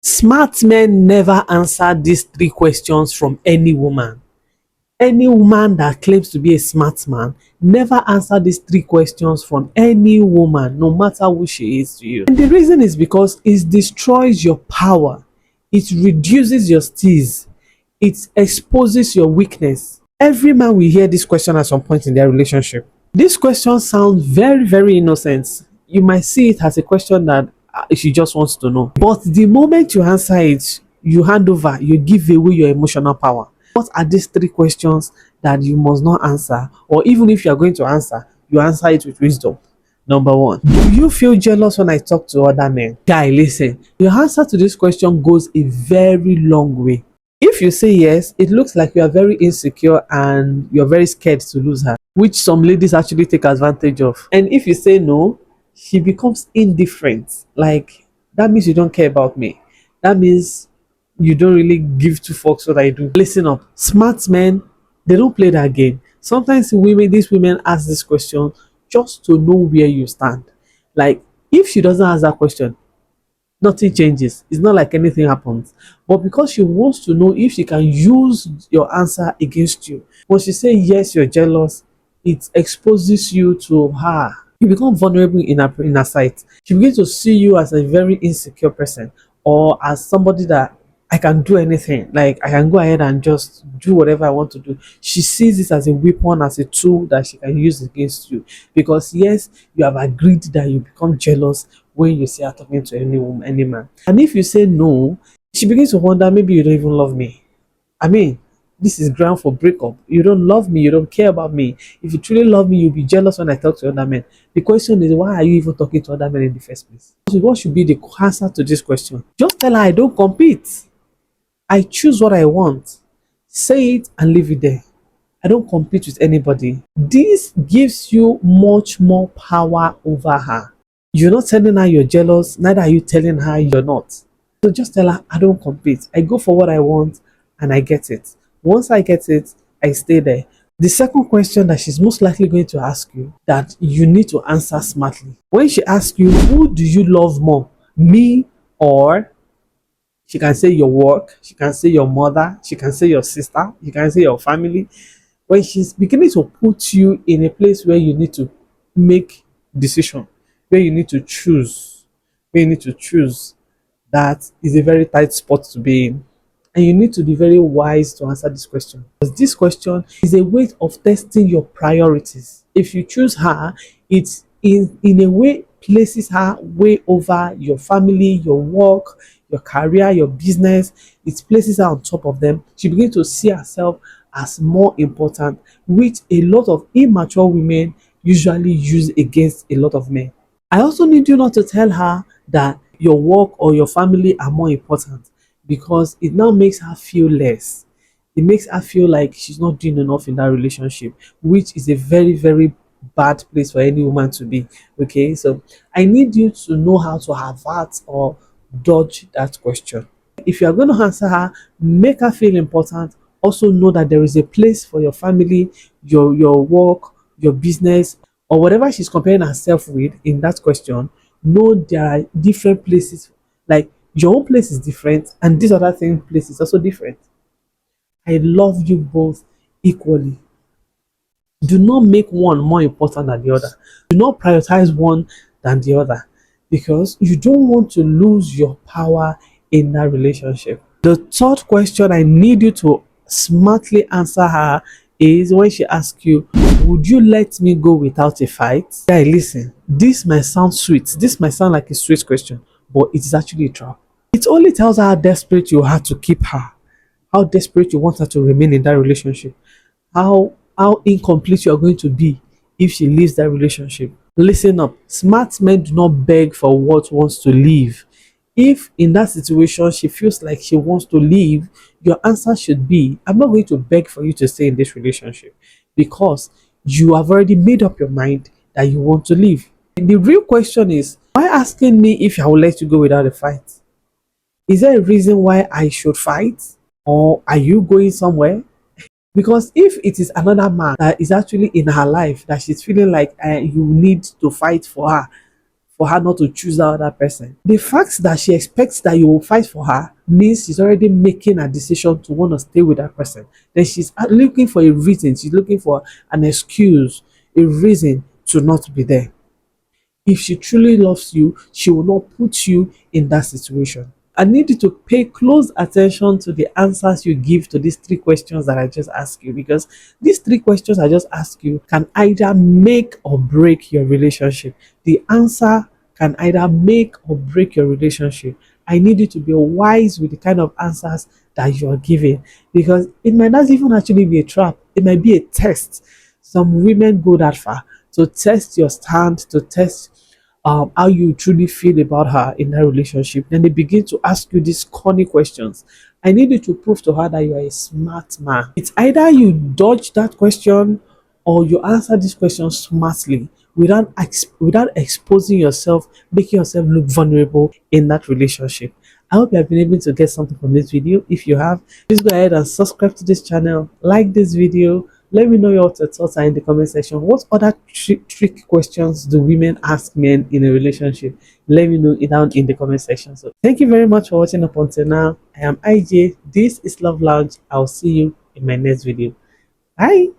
Smart men never answer these three questions from any woman. Any woman that claims to be a smart man never answer these three questions from any woman, no matter who she is to you. And the reason is because it destroys your power, it reduces your steeze, it exposes your weakness. Every man will hear this question at some point in their relationship. This question sounds very, very innocent. You might see it as a question that she just wants to know. But the moment you answer it, you hand over, you give away your emotional power. What are these three questions that you must not answer? Or even if you are going to answer, you answer it with wisdom. Number one, do you feel jealous when I talk to other men? Guy, listen, your answer to this question goes a very long way. If you say yes, it looks like you are very insecure and you're very scared to lose her, which some ladies actually take advantage of. And if you say no, she becomes indifferent. Like, that means you don't care about me. That means you don't really give two fucks what I do. Listen up. Smart men, they don't play that game. Sometimes these women ask this question just to know where you stand. Like, if she doesn't ask that question, nothing changes. It's not like anything happens. But because she wants to know if she can use your answer against you. When she say yes, you're jealous, it exposes you to her. You become vulnerable in her sight. She begins to see you as a very insecure person, or as somebody that I can do anything. Like, I can go ahead and just do whatever I want to do. She sees this as a weapon, as a tool that she can use against you. Because yes, you have agreed that you become jealous when you say, I'm talking to any woman, any man. And if you say no, she begins to wonder, maybe you don't even love me. I mean, this is ground for breakup. You don't love me, you don't care about me. If you truly love me, you'll be jealous when I talk to other men. The question is, why are you even talking to other men in the first place? So what should be the answer to this question? Just tell her, I don't compete. I choose what I want. Say it and leave it there. I don't compete with anybody. This gives you much more power over her. You're not telling her you're jealous, neither are you telling her you're not. So just tell her, I don't compete. I go for what I want and I get it. Once I get it, I stay there. The second question that she's most likely going to ask you, that you need to answer smartly. When she asks you, who do you love more, me or, she can say your work, she can say your mother, she can say your sister, she can say your family. When she's beginning to put you in a place where you need to make decision, where you need to choose, where you need to choose, that is a very tight spot to be in. And you need to be very wise to answer this question. Because this question is a way of testing your priorities. If you choose her, it's in a way places her way over your family, your work, your career, your business. It places her on top of them. She begins to see herself as more important, which a lot of immature women usually use against a lot of men. I also need you not to tell her that your work or your family are more important, because it now makes her feel less. It makes her feel like she's not doing enough in that relationship, which is a very, very bad place for any woman to be. Okay, so I need you to know how to avert or dodge that question. If you are going to answer her, make her feel important. Also know that there is a place for your family, your work, your business, or whatever she's comparing herself with in that question. Know there are different places. Like, your own place is different, and this other thing place is also different. I love you both equally. Do not make one more important than the other. Do not prioritize one than the other, because you don't want to lose your power in that relationship. The third question I need you to smartly answer her is when she asks you, would you let me go without a fight? Guy, listen, this might sound sweet. This might sound like a sweet question, but it is actually a trap. It only tells her how desperate you are to keep her, how desperate you want her to remain in that relationship, how incomplete you are going to be if she leaves that relationship. Listen up. Smart men do not beg for what wants to leave. If in that situation she feels like she wants to leave, your answer should be, I'm not going to beg for you to stay in this relationship, because you have already made up your mind that you want to leave. The real question is, why asking me if I will let you go without a fight? Is there a reason why I should fight? Or are you going somewhere? Because if it is another man that is actually in her life that she's feeling like you need to fight for her, for her not to choose that other person. The fact that she expects that you will fight for her means she's already making a decision to want to stay with that person. Then she's looking for a reason, she's looking for an excuse, a reason to not be there. If she truly loves you, she will not put you in that situation. I need you to pay close attention to the answers you give to these three questions that I just asked you, because these three questions I just asked you can either make or break your relationship. The answer can either make or break your relationship. I need you to be wise with the kind of answers that you are giving, because it might not even actually be a trap, it might be a test. Some women go that far to test your stand, to test how you truly feel about her in that relationship. Then they begin to ask you these corny questions. I need you to prove to her that you are a smart man. It's either you dodge that question or you answer this question smartly without exposing yourself, making yourself look vulnerable in that relationship. I hope you have been able to get something from this video. If you have, please go ahead and subscribe to this channel, like this video. Let me know your thoughts are in the comment section. What other trick questions do women ask men in a relationship? Let me know it down in the comment section. So thank you very much for watching up until now. I am IJ. This is Love Lounge. I'll see you in my next video. Bye.